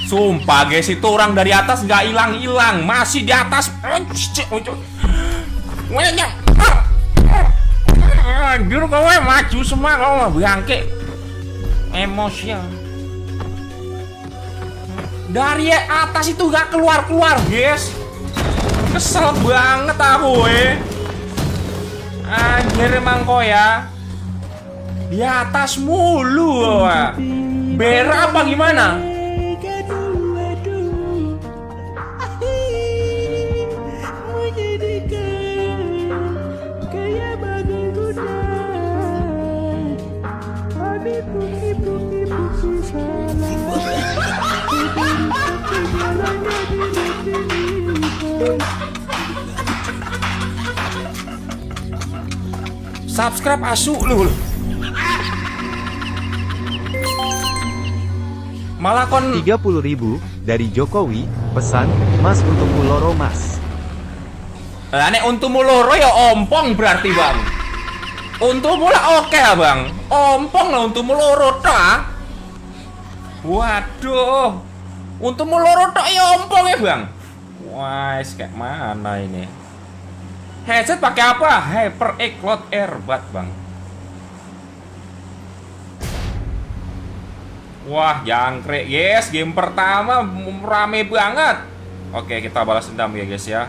Sumpah guys, itu orang dari atas nggak hilang-hilang, masih di atas. Anjir, kowe maju semua, kau mah bangke. Emosional. Dari atas itu nggak keluar-keluar guys. Kesel banget aku Anjir emang kok ya. Di atas mulu berak apa gimana? Subscribe asu lu. Malah kon 30.000 dari Jokowi, pesan, Mas untuk muloro Mas. Nek untuk muloro ya ompong berarti bang. Untuk mula oke bang. Ompong lah untuk muloro tak. Waduh. Untuk muloro tak ya ompong ya bang. Wah, kayak mana ini? Headset pakai apa? HyperX Cloud Earbud bang. Wah, jangkrik guys, game pertama rame banget. Oke, kita balas dendam ya guys ya.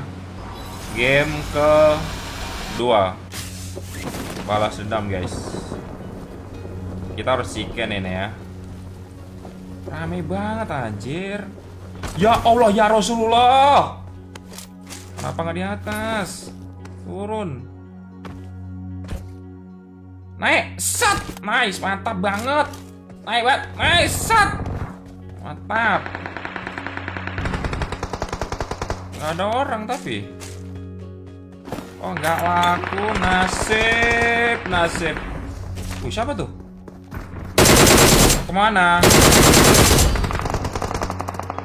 Game kedua, balas dendam guys. Kita harus chicken ini ya. Rame banget anjir. Ya Allah ya Rasulullah. Kenapa nggak di atas? Turun. Naik, set, nice, mantap banget. Naik banget, nice, set, mantap. Gak ada orang tapi. Oh nggak laku, nasib. Siapa tuh? Kemana?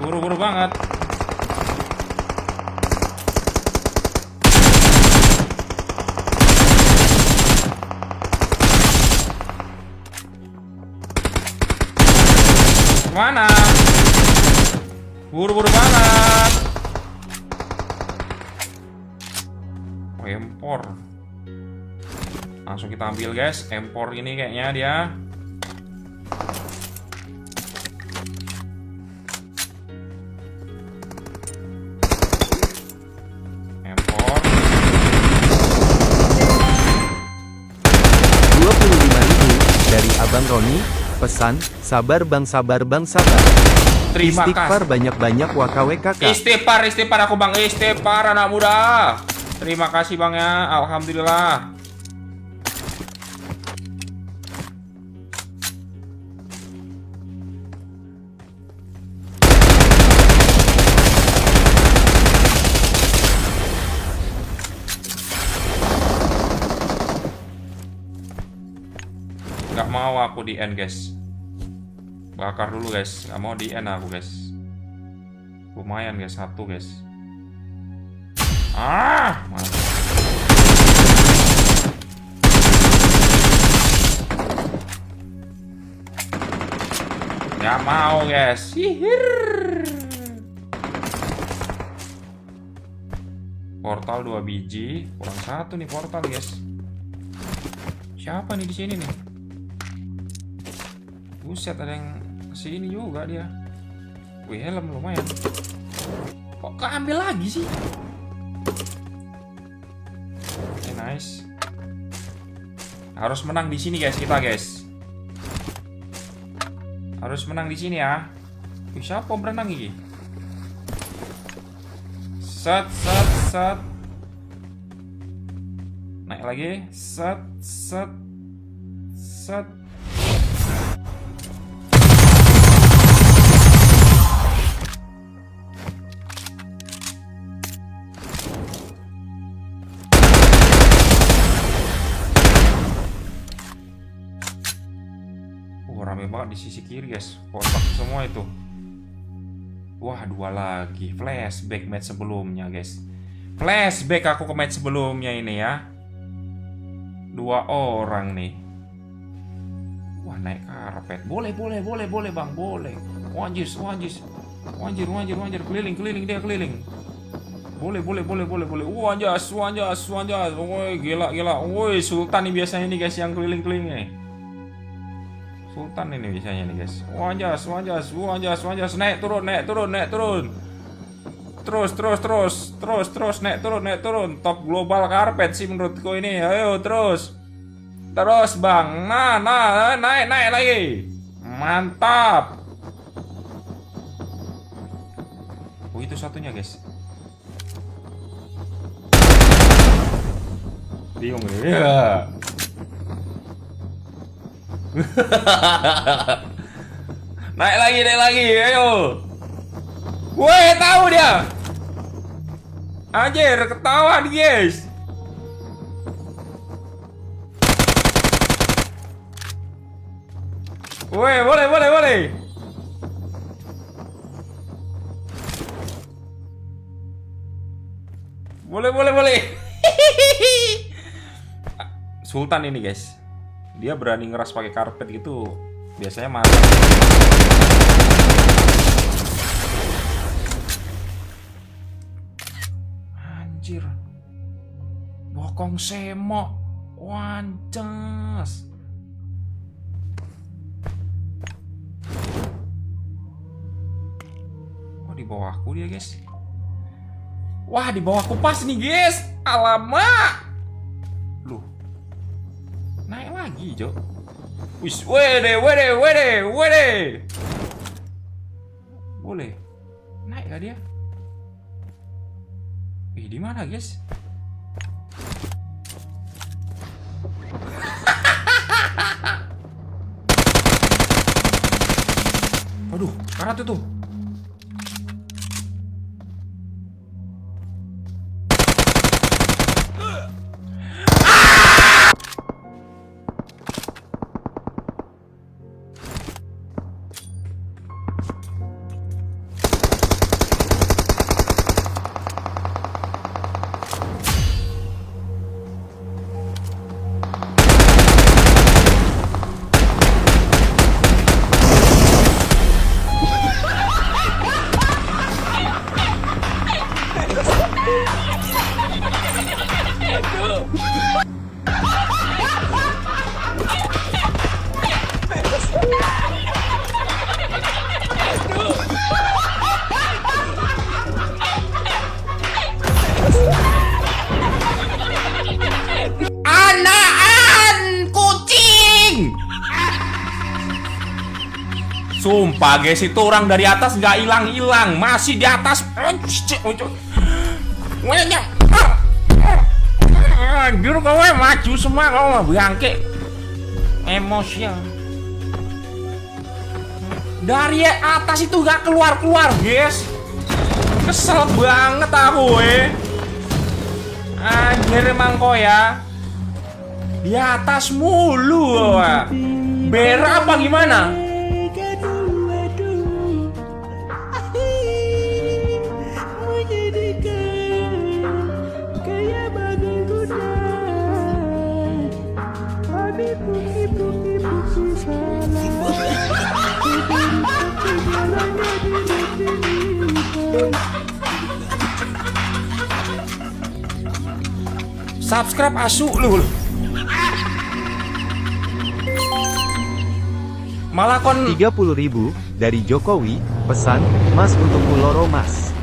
Buru-buru banget. Mana? Buru-buru banget. Empor. Langsung kita ambil guys. Empor ini kayaknya dia. Empor. 25.000 dari Abang Roni, pesan, sabar bang, sabar bang, sabar. Terima Istighfar kasih. banyak-banyak WKWKK. Istighfar aku bang. Istighfar anak muda. Terima kasih bang ya. Alhamdulillah. Gak mau aku di end guys. Bakar dulu guys. Gak mau di end aku guys. Lumayan guys, satu guys. Mantap. Gak mau guys. Portal 2 biji, kurang satu nih portal guys. Siapa nih di sini nih? Buset, ada yang kesini juga dia. Wih, helm lumayan. Kok keambil lagi sih? Oke, nice. Harus menang di sini guys, kita guys. Harus menang di sini ya. Wih, siapa berenang ini? Set. Naik lagi. Set. Rame banget di sisi kiri guys. Kotak semua itu. Wah, dua lagi. Flashback match sebelumnya guys. Flashback aku ke match sebelumnya ini ya. Dua orang nih. Wah, naik karpet. Boleh bang, boleh. Wanjis. Anjir, keliling dia keliling. Boleh. Anjas. Woi, gila. Woi, Sultan nih biasanya nih guys yang keliling-keliling nih. Sultan ini biasanya nih guys. Anjas. Naik turun. Terus naik turun. Top global karpet sih menurutku ini. Ayo terus bang. Nah, naik lagi. Mantap. Oh, itu satunya guys. Bingung nih. Ya. Naik lagi. Ayo. Woi, tahu dia. Anjir, ketahuan guys. Woi, boleh. Boleh. Sultan ini guys. Dia berani ngeras pakai karpet gitu. Biasanya mati. Anjir. Bokong semok. Wances. Oh, di bawahku dia guys. Wah, di bawahku pas nih guys. Alamak. Loh. Naik lagi, Jo. Wis, wede. Boleh. Naik gak dia? Di mana, guys? Aduh, karat itu. Sumpah guys, itu orang dari atas nggak hilang, masih di atas. Anjir, kau maju semua, kau bangke emosi. Dari atas itu nggak keluar guys. Kesel banget aku Anjir emang kau ya. Di atas mulu berak apa gimana? Subscribe asu lu. Malah kon 30.000 dari Jokowi, pesan, Mas untuk muloro Mas.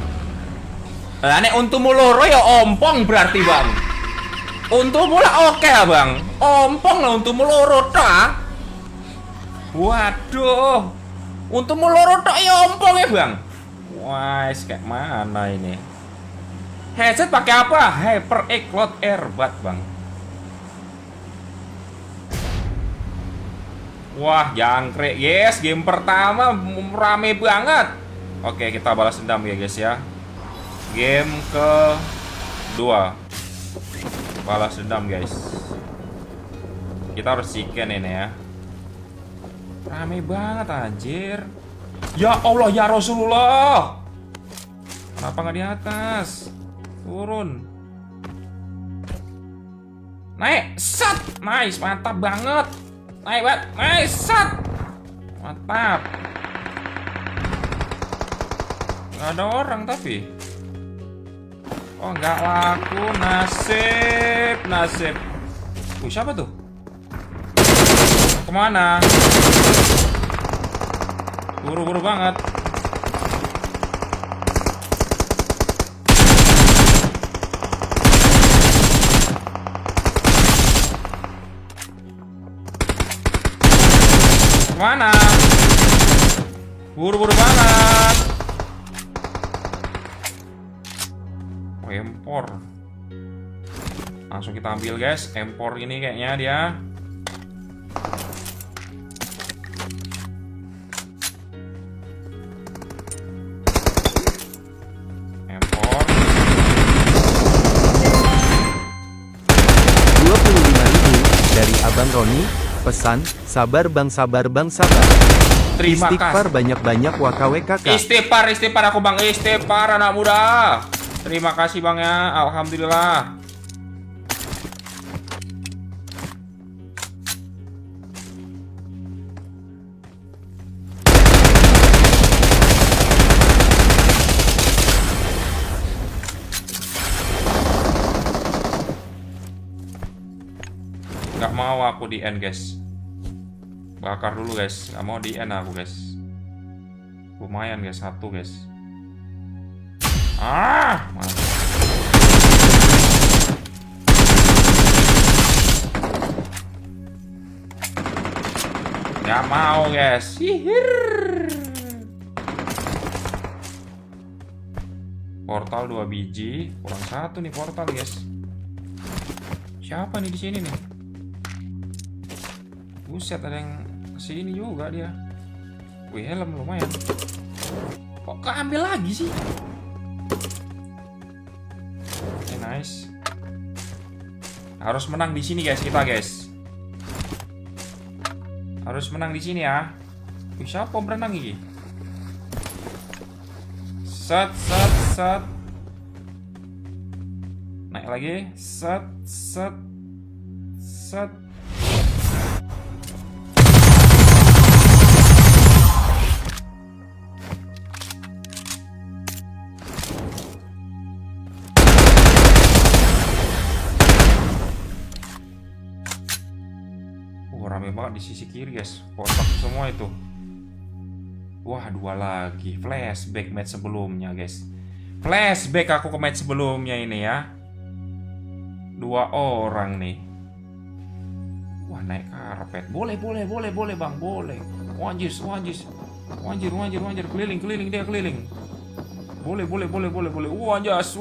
Nek untuk muloro ya ompong berarti bang. Untuk mula oke ya bang. Ompong lah untuk muloro ta. Waduh. Untuk muloro tok ya ompong ya bang. Wah, kayak mana ini? Headset pakai apa? HyperX Cloud Earbud bang. Wah, jangkrik yes, game pertama rame banget. Oke, kita balas dendam ya guys ya. Game kedua, balas dendam guys. Kita harus chicken ini ya. Rame banget anjir. Ya Allah ya Rasulullah. Kenapa nggak di atas? Turun. Naik, set, nice, mantap banget. Naik banget, nice, set, mantap. Nggak ada orang tapi. Oh, nggak laku. Nasib, nasib. Siapa tuh? Kemana? Buru-buru banget. Kemana? Buru-buru banget. Empor. Langsung kita ambil guys. Empor ini kayaknya dia. Empor 25.000 dari Abang Roni. Pesan, sabar bang, sabar bang, sabar. Terima Istighfar kasih. banyak-banyak WKWKK. Istighfar aku bang. Istighfar anak muda. Terima kasih bang ya. Alhamdulillah. Gak mau aku di end guys. Bakar dulu guys. Gak mau di end aku guys. Lumayan guys. Satu guys. Mantap. Gak mau guys. Hihir. Portal 2 biji. Kurang 1 nih portal guys. Siapa nih di sini nih? Buset, ada yang kesini juga dia. Wih, helm lumayan. Kok keambil lagi sih? Oke, nice. Harus menang di sini guys, kita guys. Harus menang di sini ya. Wih, siapa berenang ini? Set, set, set. Naik lagi. Set, set, set. Rame banget di sisi kiri guys. Kotak semua itu. Wah, 2 lagi. Flashback match sebelumnya guys. Flashback aku ke match sebelumnya ini ya. 2 orang nih. Wah, naik karpet. Boleh bang, boleh. Wanjir. Wanjir. Keliling dia keliling. Boleh. Wanjas.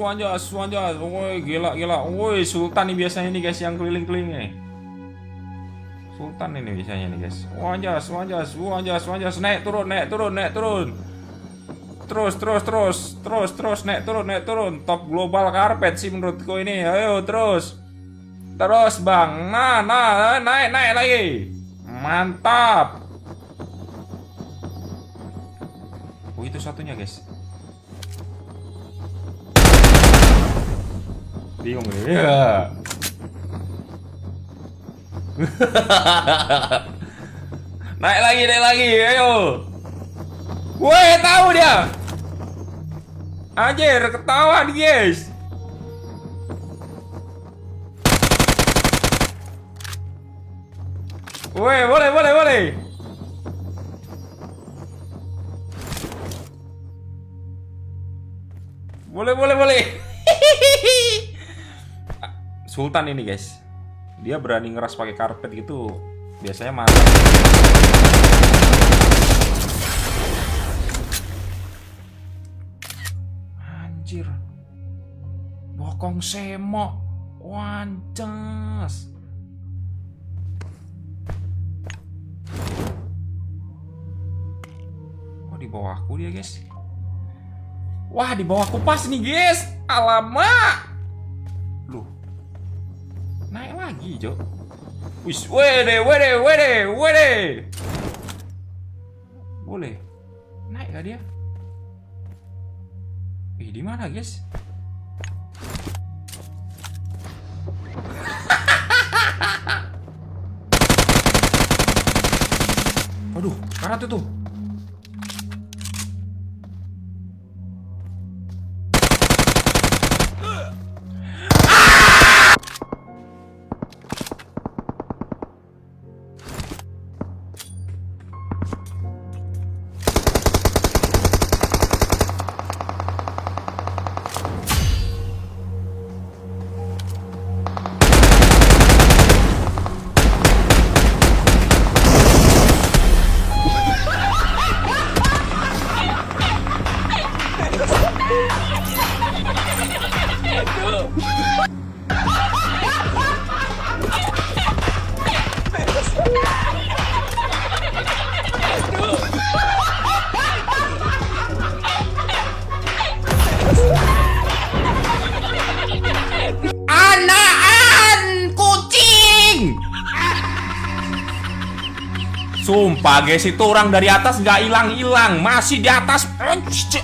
Woi, gila. Woi, Sultan nih biasanya nih guys yang keliling-keliling nih. Sultan ini biasanya nih guys. Wanjas. Naik turun. Terus naik turun. Top global karpet sih menurutku ini. Ayo terus bang. Nah, naik lagi. Mantap. Oh, itu satunya guys. Bingung nih. Ya. Naik lagi, ayo. Woi, tahu dia. Anjir, ketawa nih, guys. Woi, boleh. Boleh. Sultan ini, guys. Dia berani ngeras pakai karpet gitu. Biasanya mati. Anjir. Bokong semok. Wanjas. Oh, di bawahku dia, guys. Wah, di bawahku pas nih, guys. Alamak. Loh. Naik lagi, Jo. Wis, wede. Boleh. Naik gak dia? Di mana, guys? Aduh, karat itu. Sumpah guys, itu orang dari atas nggak hilang-hilang, masih di atas. Anjir,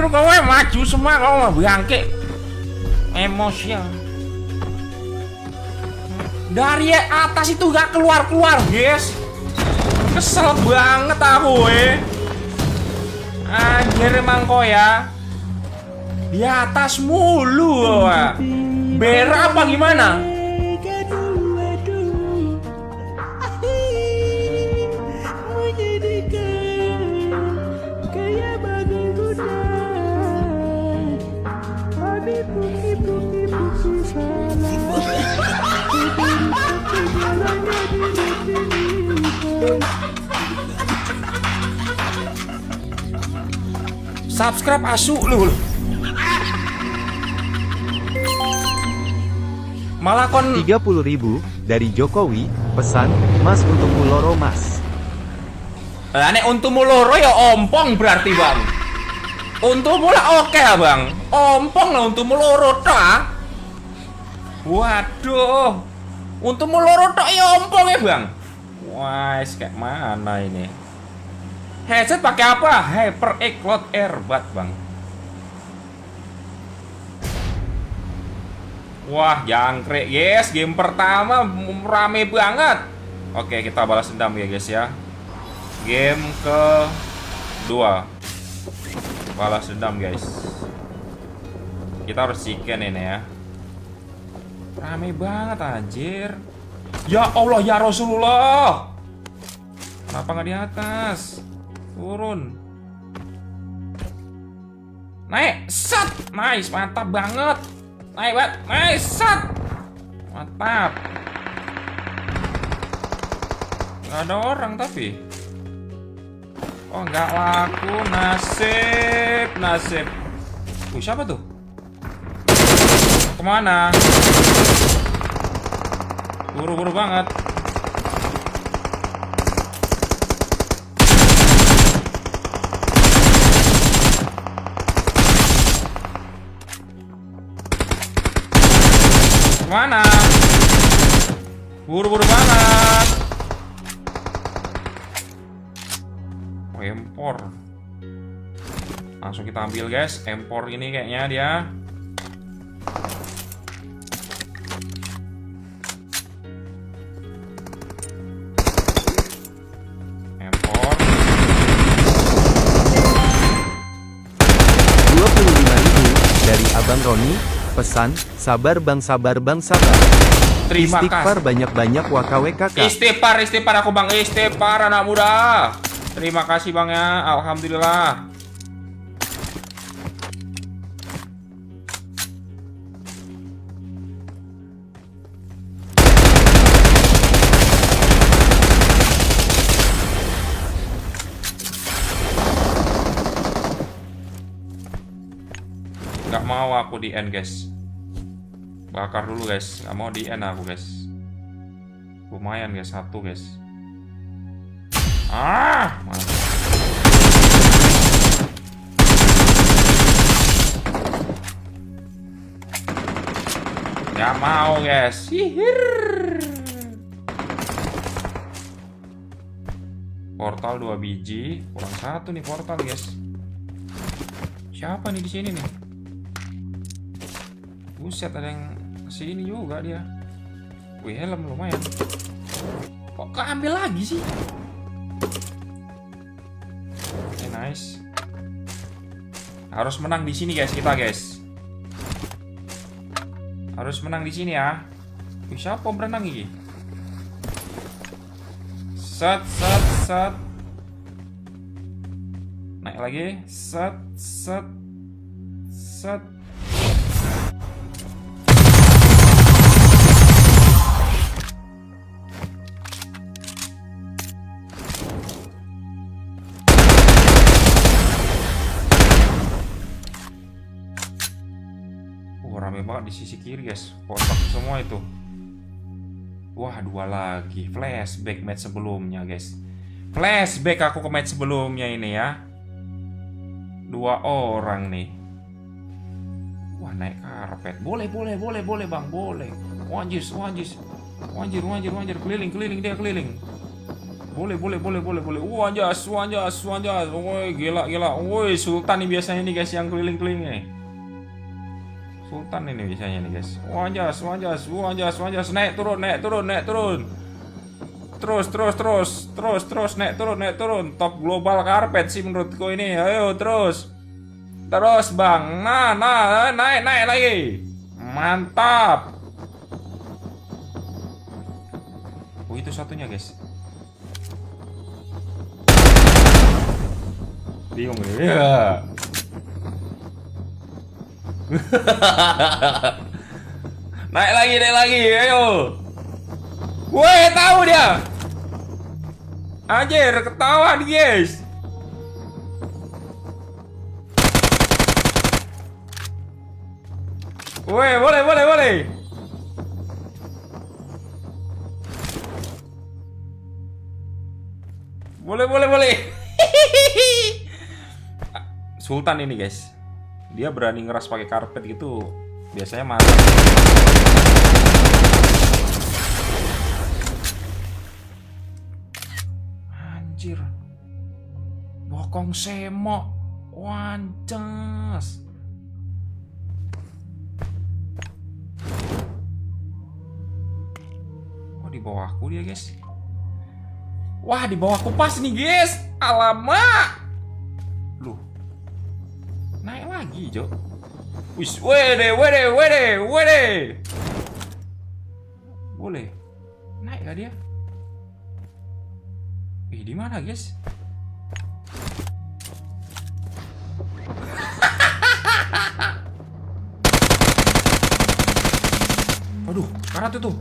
kau maju semua, kau mah bangke. Emosial. Dari atas itu nggak keluar-keluar guys. Kesel banget aku Anjir emang kau ya. Di atas mulu. Berak apa gimana? Subscribe asu lu. Malah kon 30.000 dari Jokowi, pesan, Mas untuk Muloro Mas. Lah nek untuk muloro ya ompong berarti bang. Untuk mula oke bang. Ompong lah untuk muloro tok. Waduh. Untuk muloro tok ya ompong ya bang. Wah, kayak mana ini? Headset pakai apa? HyperX Cloud Earbud bang. Wah, jangkrik guys, game pertama rame banget. Oke, kita balas dendam ya guys ya. Game kedua, balas dendam guys. Kita harus chicken ini ya. Rame banget anjir. Ya Allah ya Rasulullah. Kenapa nggak di atas? Turun. Naik, set, nice, mantap banget. Naik banget, nice, set, mantap. Nggak ada orang tapi. Oh nggak laku, nasib. Siapa tuh? Kemana? Buru-buru banget. Kemana? Buru-buru banget. Empor. Langsung kita ambil guys. Empor ini kayaknya dia. Empor. 25.000 dari Abang Roni, pesan, sabar bang, sabar bang, sabar. Terima Istighfar kasih. banyak-banyak wakawe kakak. Istighfar aku bang. Istighfar anak muda. Terima kasih bang ya. Alhamdulillah. Gak mau aku di end guys. Bakar dulu guys. Gak mau di end aku guys. Lumayan guys, satu guys. Mantap. Gak mau guys. Hihir. Portal 2 biji, kurang satu nih portal guys. Siapa nih di sini nih? Buset, ada yang kesini juga dia. Wih, helm lumayan. Kok keambil lagi sih? Oke, nice. Harus menang di sini guys, kita guys. Harus menang di sini ya. Wih, siapa berenang ini? Set. Naik lagi. Set. Rame banget di sisi kiri guys. Kotak semua itu. Wah, dua lagi. Flashback match sebelumnya guys. Flashback aku ke match sebelumnya ini ya. Dua orang nih. Wah, naik karpet. Boleh bang, boleh. Wanjis. Anjir, keliling dia keliling. Boleh. Anjas. Woi, gila. Woi, Sultan nih biasanya nih guys yang keliling-keliling nih. Sultan ini biasanya nih guys. Anjas. Naik turun. Terus naik turun. Top global karpet sih menurutku ini. Ayo terus Bang. Nah, naik lagi. Mantap. Oh, itu satunya guys. Bingung ya. Naik lagi, ayo. Woi, tahu dia. Anjir, ketawa nih guys. Woi, boleh. Boleh. Sultan ini guys, dia berani ngeras pakai karpet gitu, biasanya mantap. Anjir, bokong semok, wancas. Oh, di bawahku dia guys. Wah, di bawahku pas nih guys. Alamak. Loh, naik lagi, Jo. Wis, wede. Boleh. Naik gak dia? Di mana, guys? Waduh, karat itu.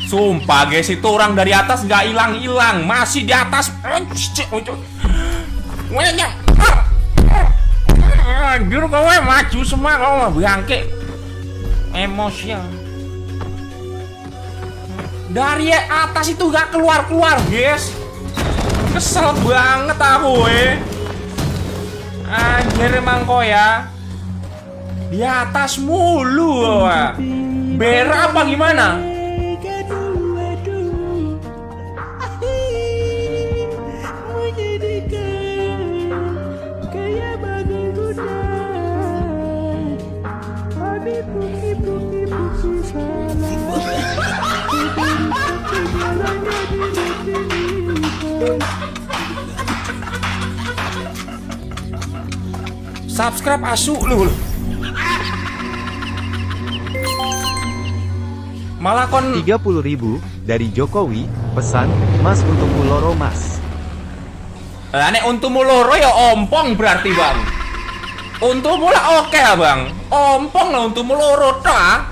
Sumpah guys, itu orang dari atas nggak hilang, masih di atas. Anjir, kowe maju semua, kau mah bangke emosial. Dari atas itu nggak keluar guys. Kesel banget aku Anjir emang kau ya. Di atas mulu berak apa gimana? Subscribe asu lu. Malah kon 30.000 dari Jokowi, pesan, Mas untuk muloro Mas. Nek untuk muloro ya ompong berarti bang. Untuk mula oke lah bang. Ompong lah untuk muloro ta.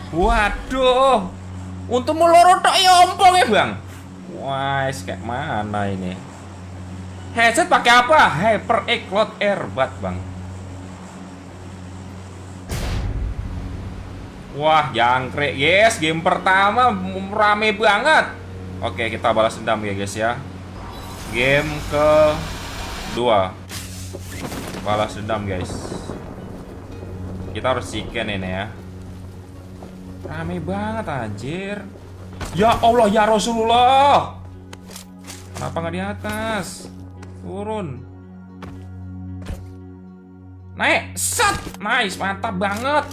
Waduh. Untuk muloro tok ya ompong ya bang. Wah, kayak mana ini? Headset pakai apa? HyperX Cloud Earbud bang. Wah, jangkrik guys, game pertama rame banget. Oke, kita balas dendam ya guys ya. Game kedua, balas dendam guys. Kita harus chicken ini ya. Rame banget anjir. Ya Allah ya Rasulullah. Kenapa nggak di atas? Turun. Naik, set, nice, mantap banget.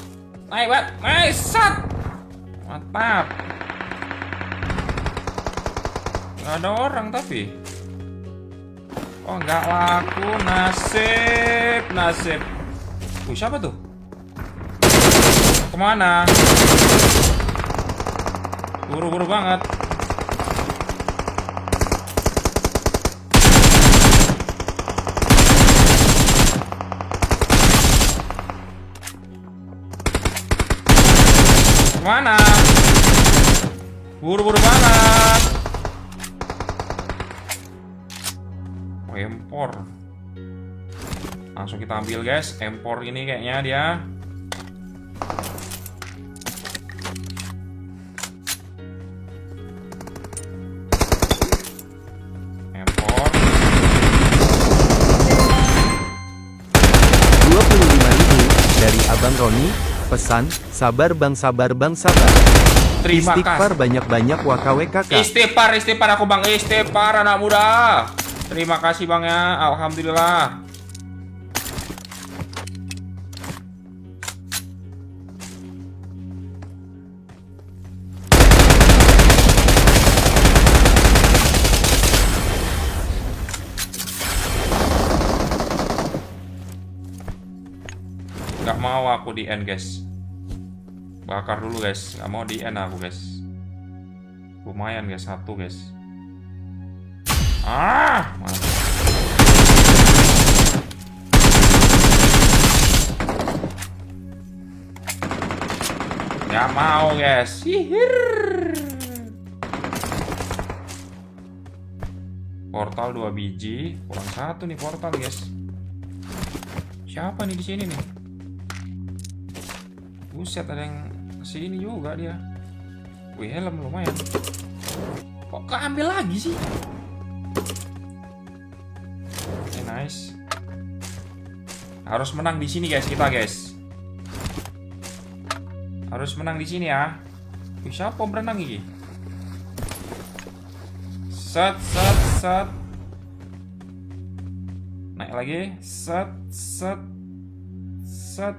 Naik banget, nice, set, mantap. Nggak ada orang tapi. Oh, nggak laku. Nasib, nasib. Siapa tuh? Kemana? Buru-buru banget. Kemana? Buru-buru banget. Oh, empor. Langsung kita ambil guys. Empor ini kayaknya dia. Empor 25.000 dari Abang Roni. Pesan, sabar bang, sabar bang, sabar. Terima Istighfar kasih. banyak-banyak WKWKK. Istighfar aku bang. Istighfar anak muda. Terima kasih bang ya. Alhamdulillah. Gak mau aku di end guys. Bakar dulu guys. Gak mau di end aku guys. Lumayan guys, satu guys. Mantap. Gak mau guys. Hihir. Portal 2 biji, kurang satu nih portal guys. Siapa nih di sini nih? Buset, ada yang kesini juga dia. Wih, helm lumayan. Kok keambil lagi sih? Oke, nice. Harus menang di sini guys, kita guys. Harus menang di sini ya. Wih, siapa berenang ini? Set, set, set. Naik lagi. Set, set, set.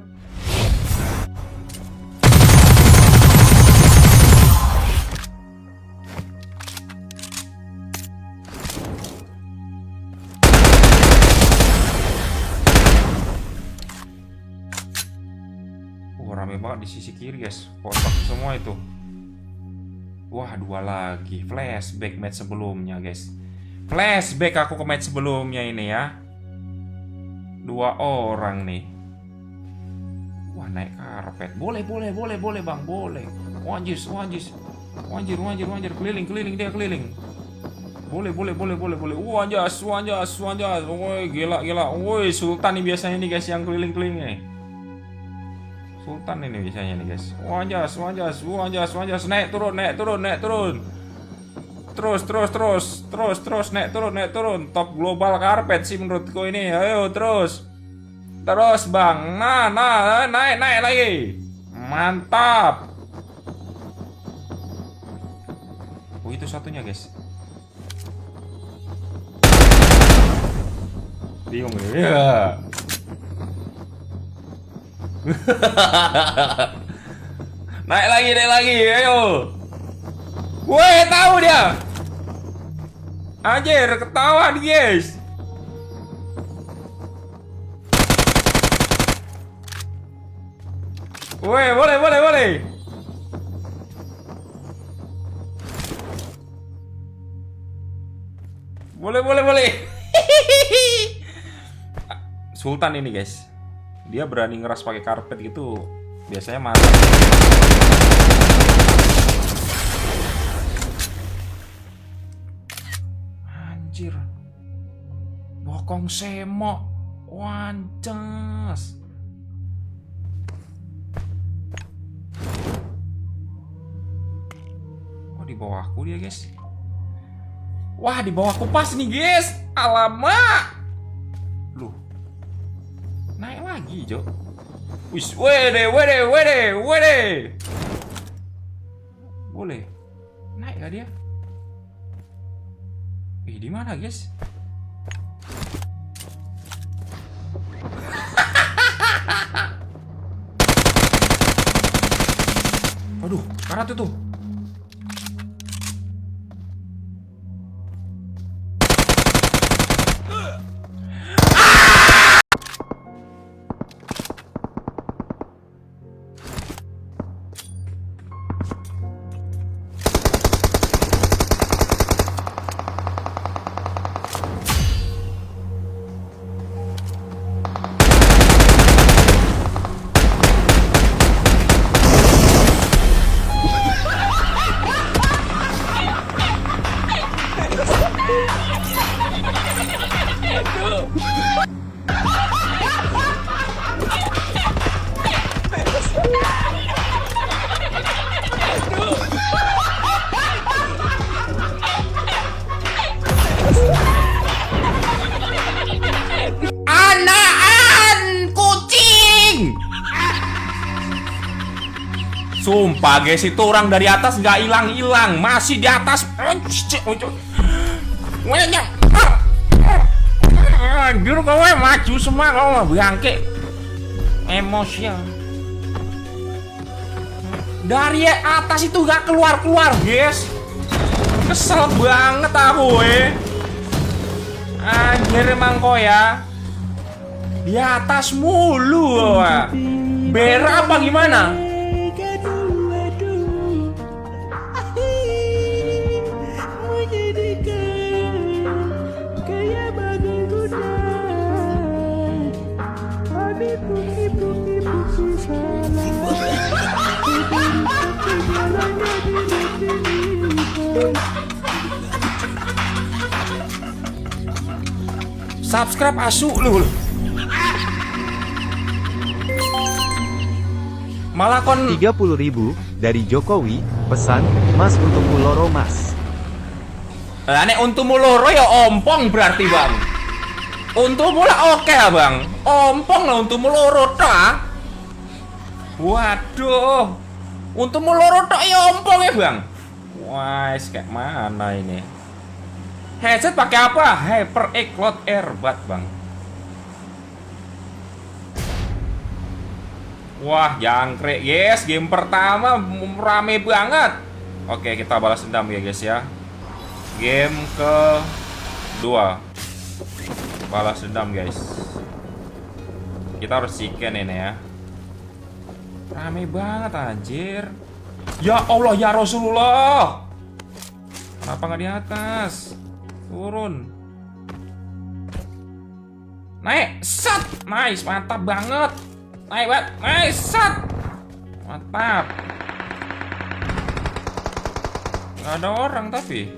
Rame banget di sisi kiri guys. Kotak semua itu. Wah, dua lagi. Flashback match sebelumnya guys. Flashback aku ke match sebelumnya ini ya. Dua orang nih. Wah, naik karpet. Boleh bang, boleh. Wanjis. Wanjir. Keliling dia keliling. Boleh. Wanjas. Woi, gila. Woi, Sultan nih biasanya nih guys yang keliling-keliling nih. Sultan ini biasanya nih guys. Wanjas. Naik turun. Terus naik turun. Top global karpet sih menurutku ini. Ayo terus bang. Nah, naik lagi. Mantap. Oh, itu satunya guys. Bingung nih. Ya. Naik lagi, ayo. Woi, tahu dia. Anjir, ketahuan guys. Woi, boleh. Boleh. Sultan ini guys. Dia berani ngeras pakai karpet gitu. Biasanya mantap. Anjir. Bokong semok. Wanjas. Oh, di bawahku dia guys. Wah, di bawahku pas nih guys. Alamak. Loh. Naik lagi, Jo. Wis, wede. Boleh. Naik gak dia? Di mana, guys? Aduh, karat itu. Sumpah guys, itu orang dari atas nggak hilang-hilang, masih di atas. Anjir, kowe maju semua, kau bangke emosial. Dari atas itu nggak keluar-keluar guys. Kesel banget aku Anjir emang kok ya. Di atas mulu berak apa gimana? Subscribe asu lu. Malah kon 30.000 dari Jokowi, pesan, Mas untuk Muloro Mas. Nek untuk muloro ya ompong berarti bang. Untuk mula oke bang. Ompong lah untuk muloro tak. Waduh. Untuk muloro tak ya ompong ya bang. Wah, kayak mana ini? Headset pakai apa? HyperX Cloud Earbud bang. Wah, jangkrik guys, game pertama rame banget. Oke, kita balas dendam ya guys ya. Game kedua, balas dendam guys. Kita harus chicken ini ya. Rame banget anjir. Ya Allah ya Rasulullah. Kenapa nggak di atas? Turun. Naik, set, nice, mantap banget. Naik banget, nice, set, mantap. Gak ada orang tapi.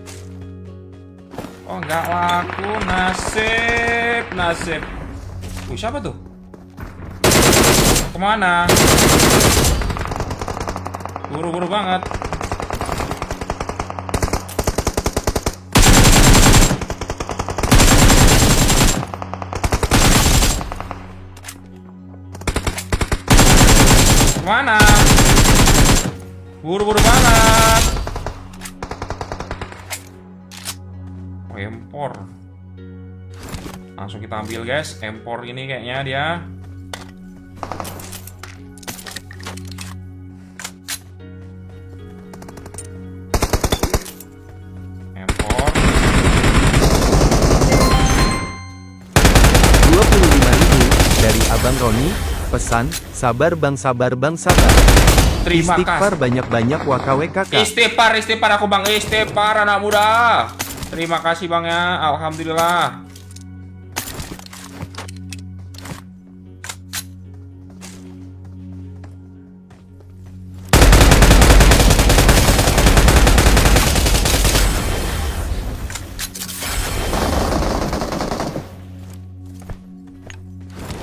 Oh nggak laku, nasib. Siapa tuh? Kemana? Buru-buru banget. Mana? Buru-buru banget. Empor. Langsung kita ambil guys. Empor ini kayaknya dia. Empor. 25.000 dari Abang Roni, pesan, sabar bang, sabar. Terima Istighfar kasih. banyak-banyak WKWKK. Istighfar aku bang. Istighfar anak muda. Terima kasih bang ya. Alhamdulillah.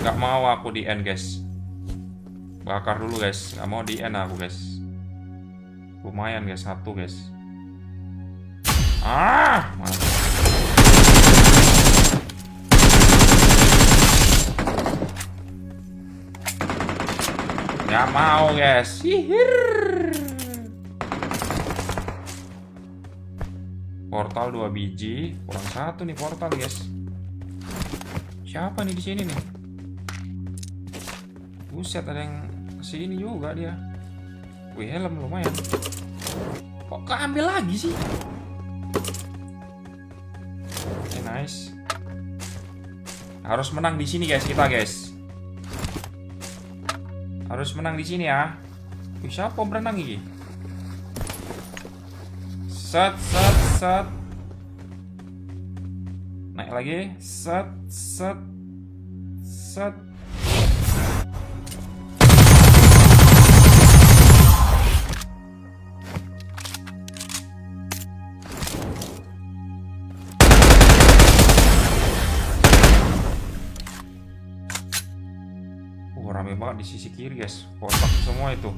Gak mau aku di end guys. Bakar dulu guys. Gak mau di end aku guys. Lumayan guys, satu guys. Mantap. Gak mau guys. Portal 2 biji, kurang satu nih portal guys. Siapa nih di sini nih? Buset, ada yang kesini juga dia. Wih, helm lumayan. Kok keambil lagi sih? Oke, nice. Harus menang di sini guys, kita guys. Harus menang di sini ya. Wih, siapa berenang ini? Set. Naik lagi. Set. Rame banget di sisi kiri guys. Kotak semua itu.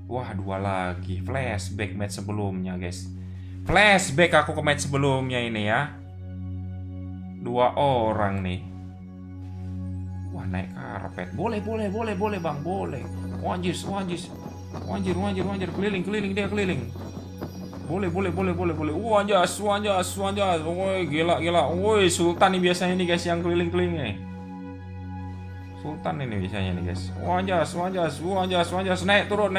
Wah, dua lagi. Flashback match sebelumnya guys. Flashback aku ke match sebelumnya ini ya. Dua orang nih. Wah, naik karpet. Boleh bang, boleh. Wanjis. Anjir, keliling dia keliling. Boleh. Anjas. Woi, gila. Woi, Sultan nih biasanya nih guys yang keliling-keliling nih. Sultan ini biasanya nih guys. Anjas. Naik turun.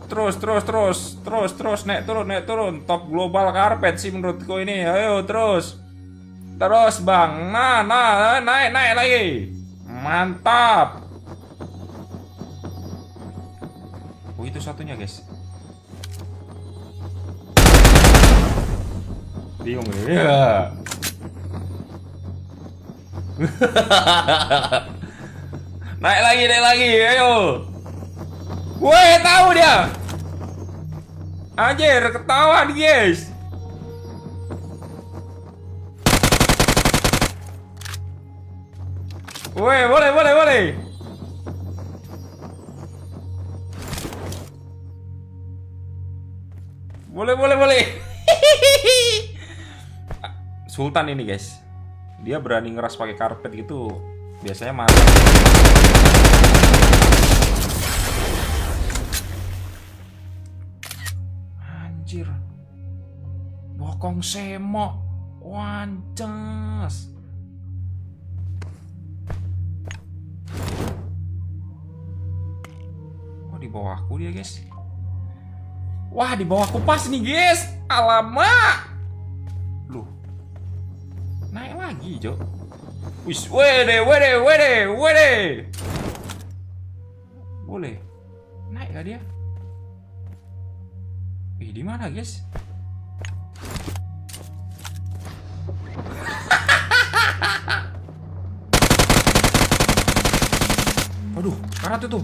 Terus naik turun. Top global karpet sih menurutku ini. Ayo terus bang. Nah, naik lagi. Mantap. Oh, itu satunya guys. Bingung nih. Ya. Naik lagi. Ayo. Woi, tahu dia. Anjir, ketahuan guys. Woi, boleh. Boleh. Sultan ini guys. Dia berani ngeras pakai karpet gitu. Biasanya mati. Anjir. Bokong semok. Wances. Oh, di bawahku dia guys. Wah, di bawahku pas nih guys. Alamak. Loh. Naik lagi, Jo. Wis, wede. Boleh. Naik gak dia? Di mana, guys? Aduh, karat itu.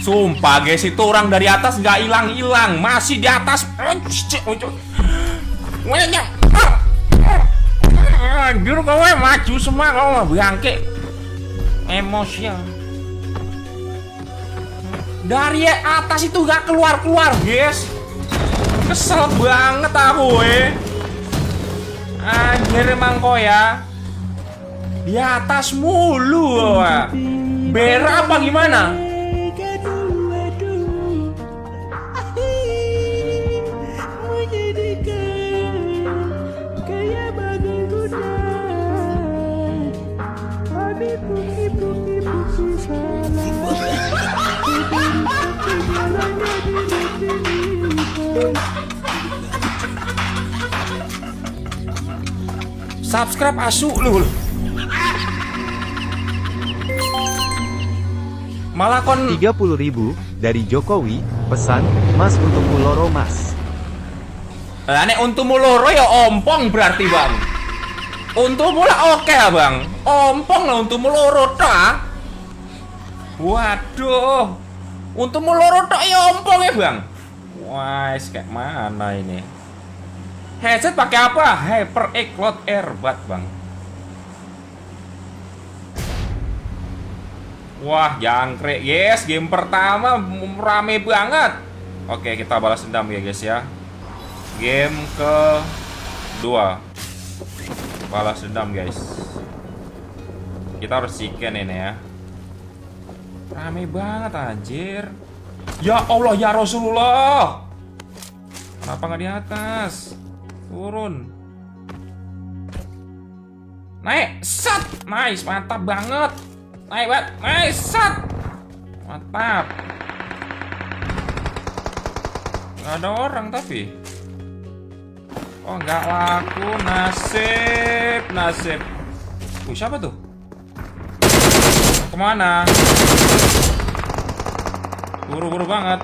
Sumpah guys, itu orang dari atas nggak hilang, masih di atas. Anjir, kau maju semua, kau bangke emosi. Dari atas itu nggak keluar guys. Kesel banget aku Anjir emang kau ya. Di atas mulu berak apa gimana? Subscribe asu lu. Malah kon 30.000 dari Jokowi, pesan, Mas untuk muloro Mas. Nek untuk muloro ya ompong berarti bang. Untuk mula oke ya bang. Ompong lah untuk muloro ta. Waduh. Untuk muloro tok ya ompong ya bang. Wah, kayak mana ini? Headset pakai apa? HyperX Cloud Earbud bang. Wah, jangkrik yes, game pertama rame banget. Oke, kita balas dendam ya guys ya. Game kedua, balas dendam guys. Kita harus chicken ini ya. Rame banget anjir. Ya Allah ya Rasulullah. Kenapa nggak di atas? Turun. Naik, set, nice, mantap banget. Naik banget, nice, set, mantap. Nggak ada orang tapi. Oh, nggak laku. Nasib, nasib. Siapa tuh? Kemana? Buru-buru banget.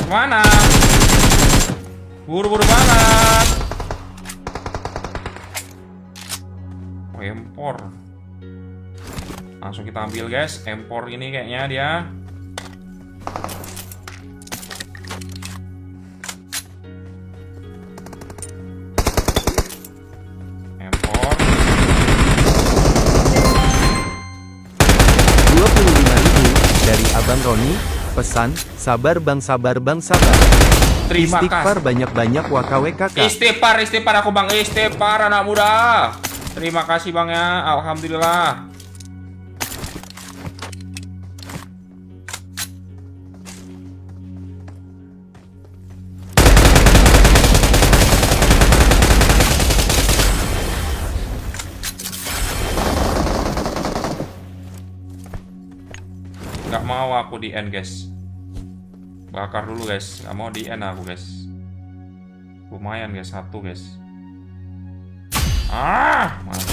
Kemana? Buru-buru banget. Empor. Langsung kita ambil guys. Empor ini kayaknya dia. Empor 25.000 dari Abang Roni. Pesan, sabar bang, sabar bang, sabar. Terima Istighfar kasih. banyak-banyak WKWKK. Istighfar aku bang. Istighfar anak muda. Terima kasih bang ya. Alhamdulillah. Gak mau aku di end guys. Bakar dulu guys. Gak mau di end aku guys. Lumayan guys. Satu guys. Mantap.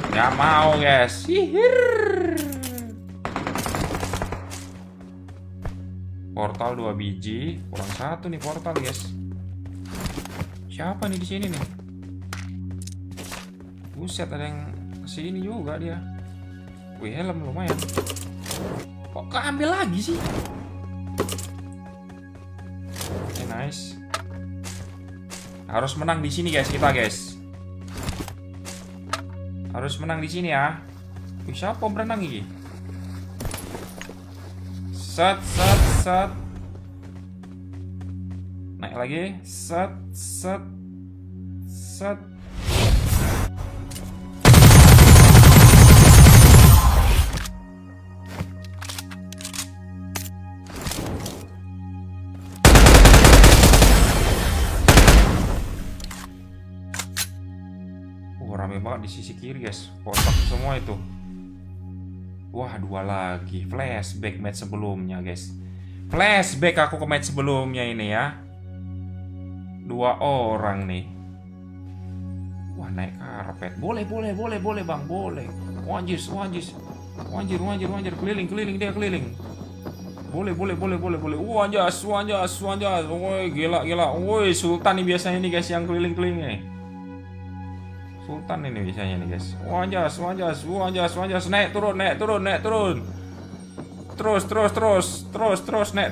Gak mau guys. Hihir. Portal 2 biji. Kurang 1 nih portal guys. Siapa nih di sini nih? Buset, ada yang kesini juga dia. Wih, helm lumayan. Kok keambil lagi sih? Oke, nice. Harus menang di sini guys, kita guys. Harus menang di sini ya. Wih, siapa berenang ini? Set, set, set. Naik lagi. Set, set, set. Rame banget di sisi kiri guys. Kotak semua itu. Wah, 2 lagi. Flashback match sebelumnya guys. Flashback aku ke match sebelumnya ini ya. 2 orang nih. Wah, naik karpet. Boleh bang, boleh. Wanjir. Wanjir. Keliling dia keliling. Boleh. Wanjas. Woi, gila. Woi, Sultan nih biasanya nih guys yang keliling-keliling nih. Sultan ini biasanya nih guys. Wanjas. Naik turun. Terus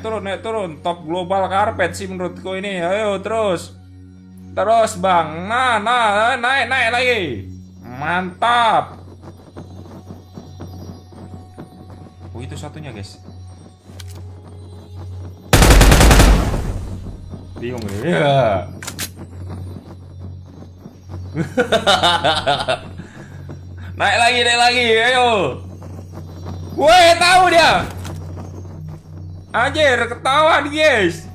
naik turun. Top global karpet sih menurutku ini. Ayo terus bang. Nah, naik lagi. Mantap. Oh, itu satunya guys. Bingung nih ya. Naik lagi, ayo. Woi, tahu dia. Anjir, ketawa nih guys.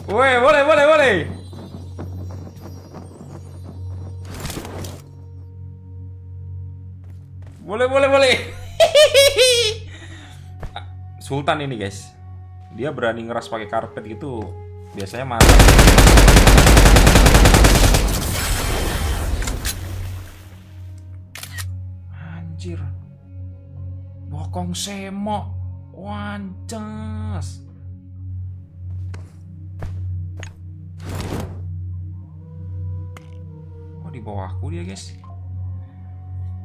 Woi, boleh. Boleh. Sultan ini guys. Dia berani ngeras pakai karpet gitu. Biasanya mantap. Anjir. Bokong semok. Wanjas. Oh, di bawahku dia guys.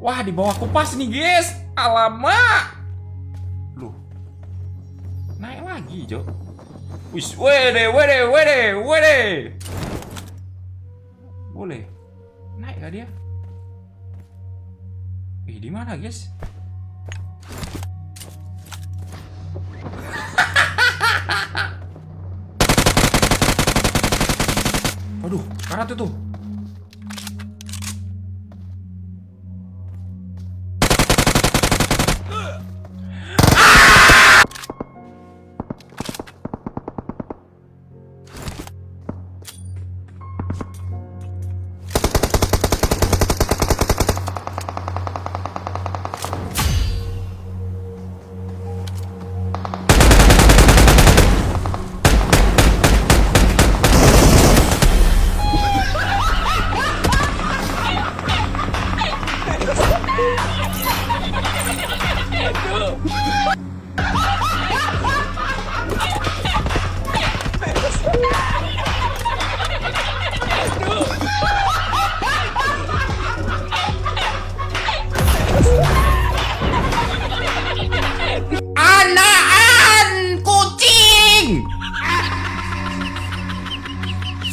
Wah, di bawahku pas nih guys. Alamak. Loh. Naik lagi, Jo. Wis, wede. Boleh. Naik gak dia? Di mana, guys? Aduh, karat itu.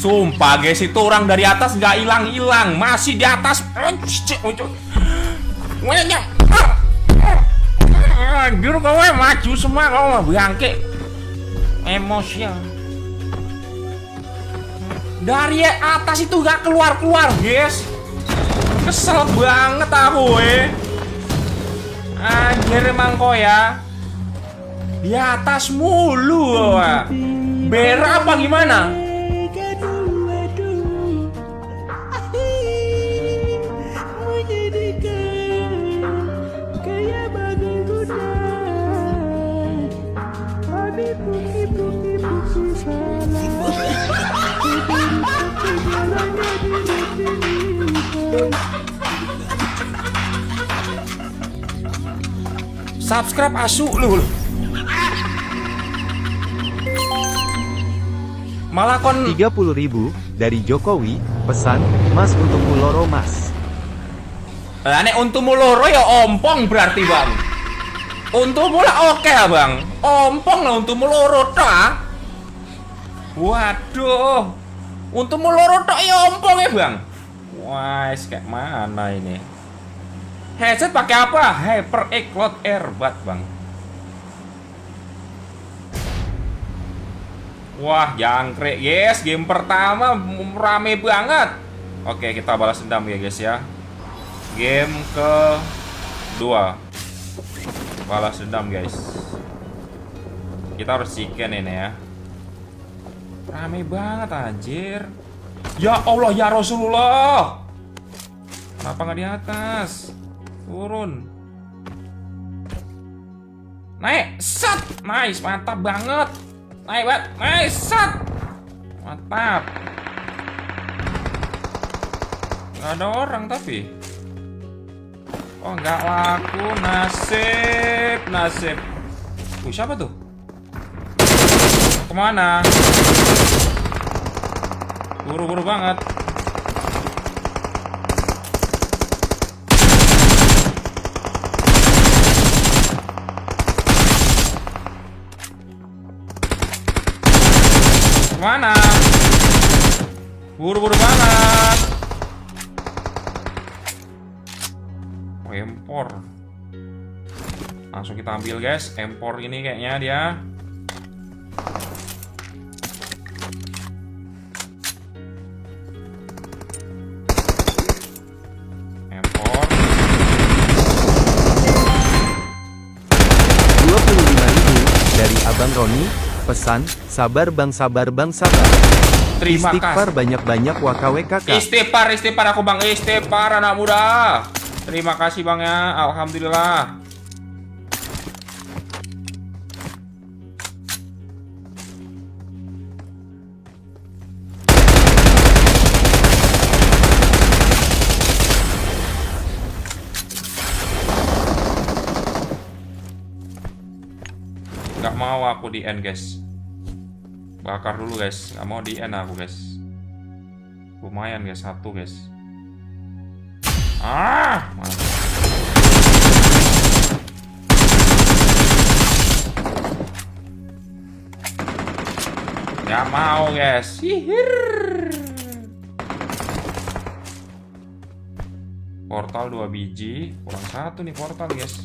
Sumpah guys, itu orang dari atas nggak hilang-hilang, masih di atas. Anjir, kau maju semua, kau mah bangke. Emosial. Dari atas itu nggak keluar-keluar guys. Kesel banget aku Anjir emang kau ya. Di atas mulu. Berak apa gimana? Subscribe asu lu. Malah kon 30.000 dari Jokowi, pesan, Mas untuk Muloro Mas. Lah nek untuk muloro ya ompong berarti bang. Untuk mula oke bang. Ompong lah untuk muloro tok. Waduh. Untuk muloro tok ya ompong ya bang. Wah, kayak mana ini? Headset pakai apa? HyperX Cloud Earbud bang. Wah, jangkrik guys, game pertama rame banget. Oke, kita balas dendam ya guys ya. Game kedua, balas dendam guys. Kita harus chicken ini ya. Rame banget anjir. Ya Allah ya Rasulullah. Kenapa nggak di atas? Turun. Naik, set, nice, mantap banget. Naik banget, nice, set, mantap. Nggak ada orang tapi. Oh nggak laku, nasib. Siapa tuh? Kemana? Buru-buru banget. Kemana? Buru-buru banget. Empor. Langsung kita ambil guys. Empor ini kayaknya dia. Empor. 25.000 dari Abang Roni, pesan, sabar bang, sabar bang, sabar. Terima Istighfar kasih. banyak-banyak wakawe kakak. Istighfar aku bang. Istighfar anak muda. Terima kasih bang ya. Alhamdulillah. Gak mau aku di end guys. Bakar dulu guys. Gak mau di end aku guys. Lumayan guys, satu guys. Mantap. Gak mau guys. Hihir. Portal 2 biji, kurang satu nih portal guys.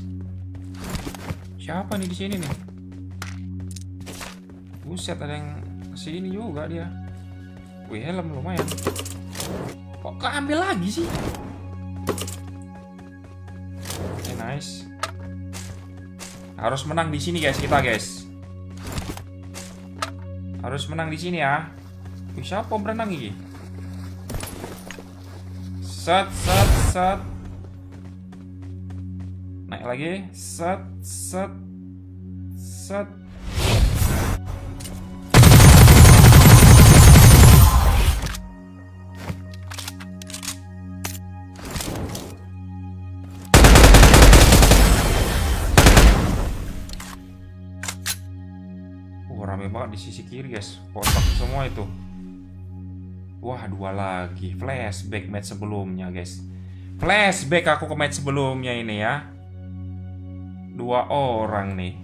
Siapa nih di sini nih? Buset, ada yang kesini juga dia. Wih, helm lumayan. Kok keambil lagi sih? Oke, nice. Harus menang di sini guys, kita guys. Harus menang di sini ya. Wih, siapa berenang ini? Set. Naik lagi. Set. Rame banget di sisi kiri guys. Kotak semua itu. Wah, dua lagi. Flashback match sebelumnya guys. Flashback aku ke match sebelumnya ini ya. Dua orang nih.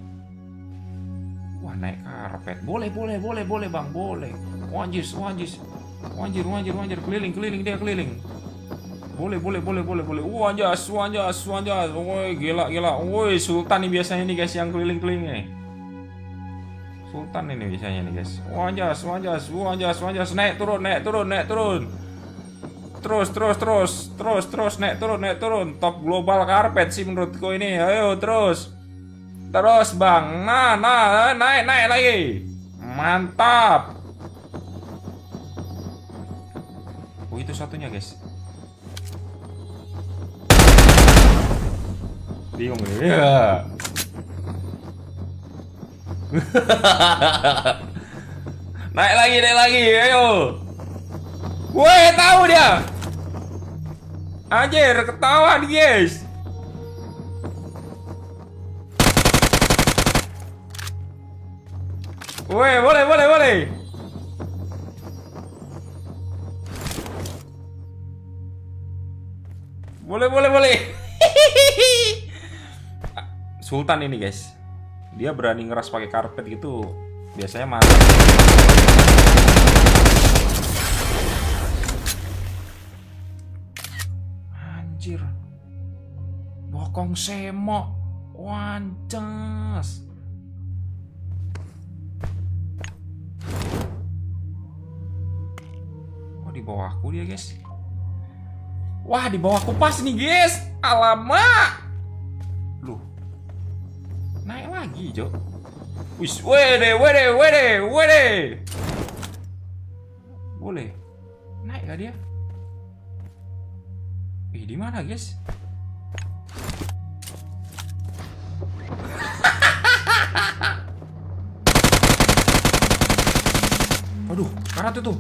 Wah, naik karpet. Boleh bang, boleh. Wanjis. Anjir, keliling dia keliling. Boleh. Anjas. Woi, gila. Woi, Sultan nih biasanya nih guys yang keliling-keliling nih. Sultan ini biasanya nih guys. Anjas. Naik turun. Terus naik turun. Top global karpet sih menurutku ini. Ayo terus bang. Nah, naik lagi. Mantap. Oh, itu satunya guys. Bingung ya. Naik lagi, ayo. Woi, tahu dia. Anjir, ketawa nih guys. Woi, boleh. Boleh. Sultan ini guys. Dia berani ngeras pakai karpet gitu. Biasanya mantap. Anjir. Bokong semok. Wancas. Oh, di bawahku dia guys. Wah, di bawahku pas nih guys. Alamak. Loh. Naik lagi, Jo. Wis, wede. Boleh. Naik gak dia? Di mana, guys? Waduh, karat itu.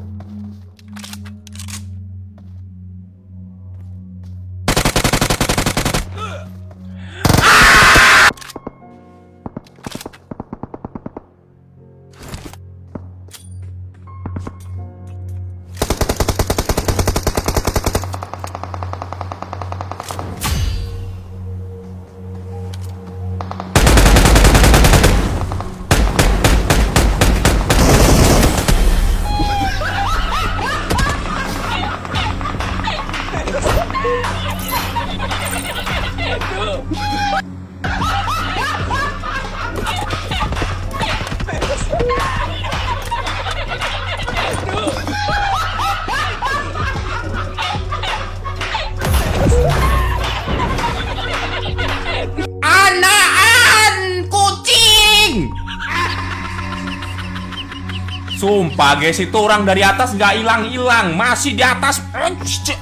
Sumpah guys, itu orang dari atas nggak hilang, masih di atas. Anjir,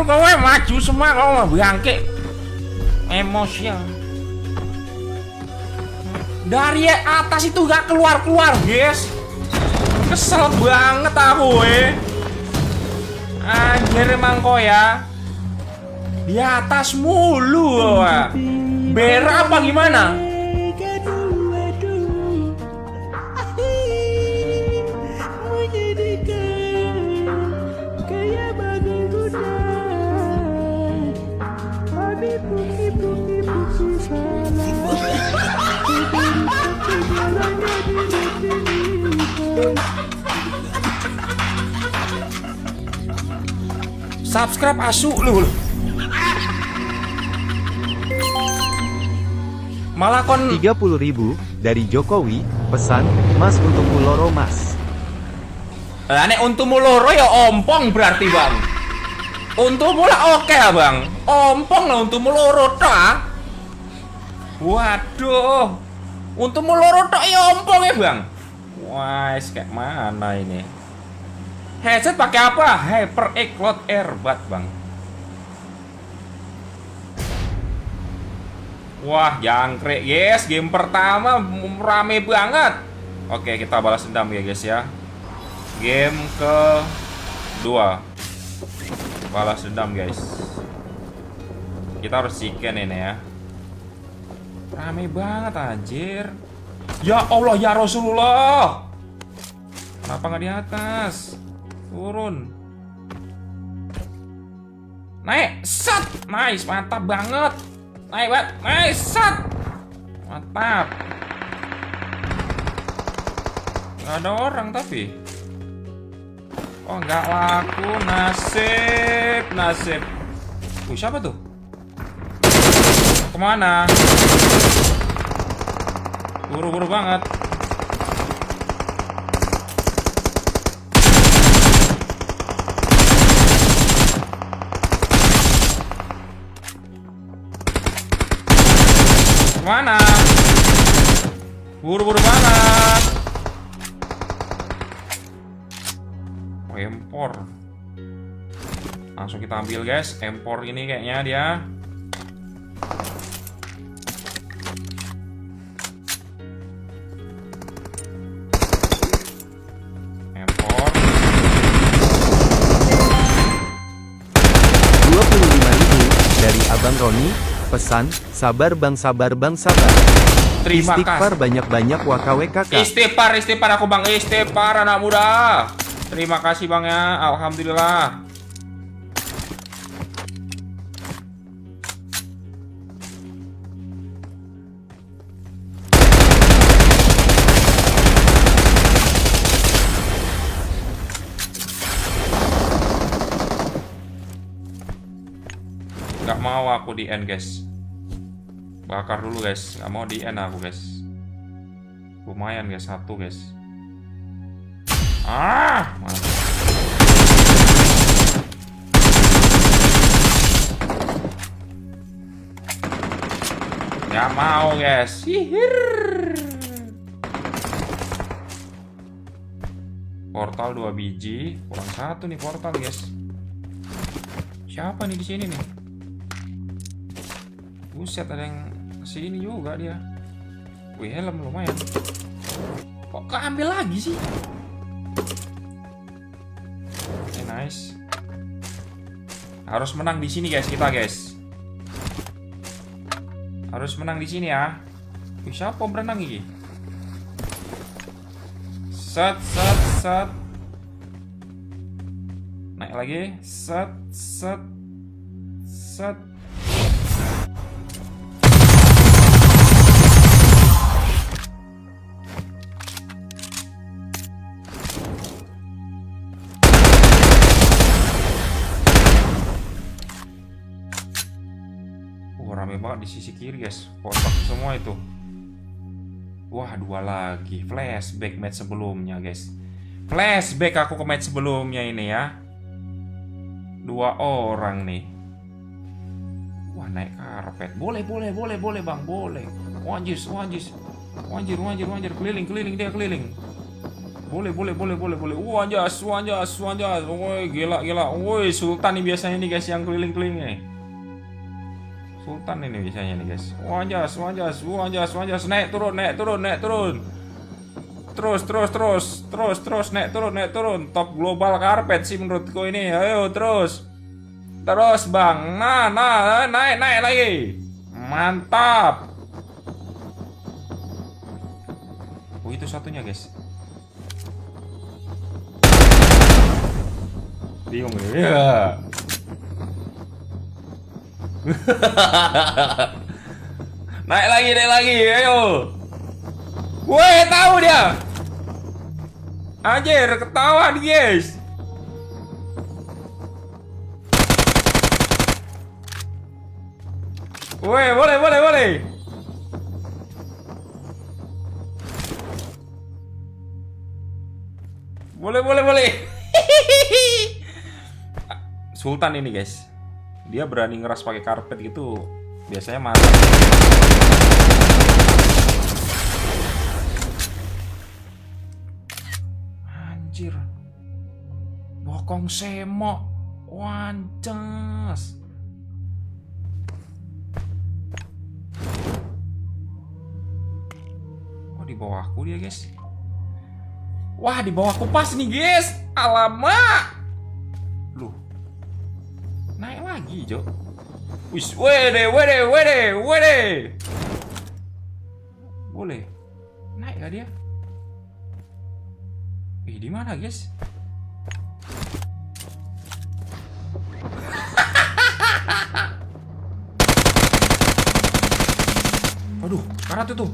kowe maju semua, kau mah bangke emosial. Dari atas itu nggak keluar guys. Kesel banget aku Anjir emang kau ya. Di atas mulu berak apa gimana? Subscribe asu lu. Malah kon 30.000 dari Jokowi, pesan, Mas untuk muloro Mas. Nek untuk muloro ya ompong berarti bang. Untuk mula oke lah bang. Ompong lah untuk muloro ta. Waduh. Untuk muloro tok ya ompong ya bang. Wah, kayak mana ini? Headset pakai apa? HyperX Cloud Earbud bang. Wah, jangkrik guys, game pertama rame banget. Oke, kita balas dendam ya guys ya. Game kedua, balas dendam guys. Kita harus chicken ini ya. Rame banget anjir. Ya Allah ya Rasulullah. Kenapa nggak di atas? Turun. Naik, set, nice, mantap banget. Naik banget, nice, set, mantap. Nggak ada orang tapi. Oh, nggak laku. Nasib, nasib. Siapa tuh? Kemana? Buru-buru banget. Kemana? Buru-buru banget. Oh, empor. Langsung kita ambil guys. Empor ini kayaknya dia. Empor. 25.000 dari Abang Roni. Pesan, sabar bang, sabar bang, sabar. Terima Istighfar kasih. banyak-banyak WKWKK. Istighfar aku bang. Istighfar anak muda. Terima kasih bang ya. Alhamdulillah. Gak mau aku di end guys. Bakar dulu guys. Gak mau di end aku guys. Lumayan guys, satu guys. Mantap. Gak mau guys. Hihir. Portal 2 biji, kurang satu nih portal guys. Siapa nih di sini nih? Buset, ada yang kesini juga dia. Wih, helm lumayan. Kok keambil lagi sih? Oke, nice. Harus menang di sini guys, kita guys. Harus menang di sini ya. Wih, siapa berenang ini? Set, set, set. Naik lagi. Set, set, set. Rame banget di sisi kiri guys. Kotak semua itu. Wah, dua lagi. Flashback match sebelumnya guys. Flashback aku ke match sebelumnya ini ya. Dua orang nih. Wah, naik karpet. Boleh bang, boleh. Wanjis. Wanjir. Keliling dia keliling. Boleh. Wanjas. Woi, gila. Woi, Sultan nih biasanya nih guys yang keliling-keliling nih. Sultan ini biasanya nih guys. Wanjas. Naik turun. Terus naik turun. Top global karpet sih menurutku ini. Ayo terus bang. Nah, naik lagi. Mantap. Oh, itu satunya guys. Bingung nih. Ya. Naik lagi, ayo. Woi, tahu dia. Anjir, ketahuan guys. Woi, boleh. Boleh. Sultan ini guys. Dia berani ngeras pakai karpet gitu. Biasanya mantap. Anjir. Bokong semok. Wanjas. Oh, di bawahku dia guys. Wah, di bawahku pas nih guys. Alamak. Loh. Naik lagi, Jo. Wis, wede. Boleh. Naik gak dia? Di mana, guys? Aduh, karat itu.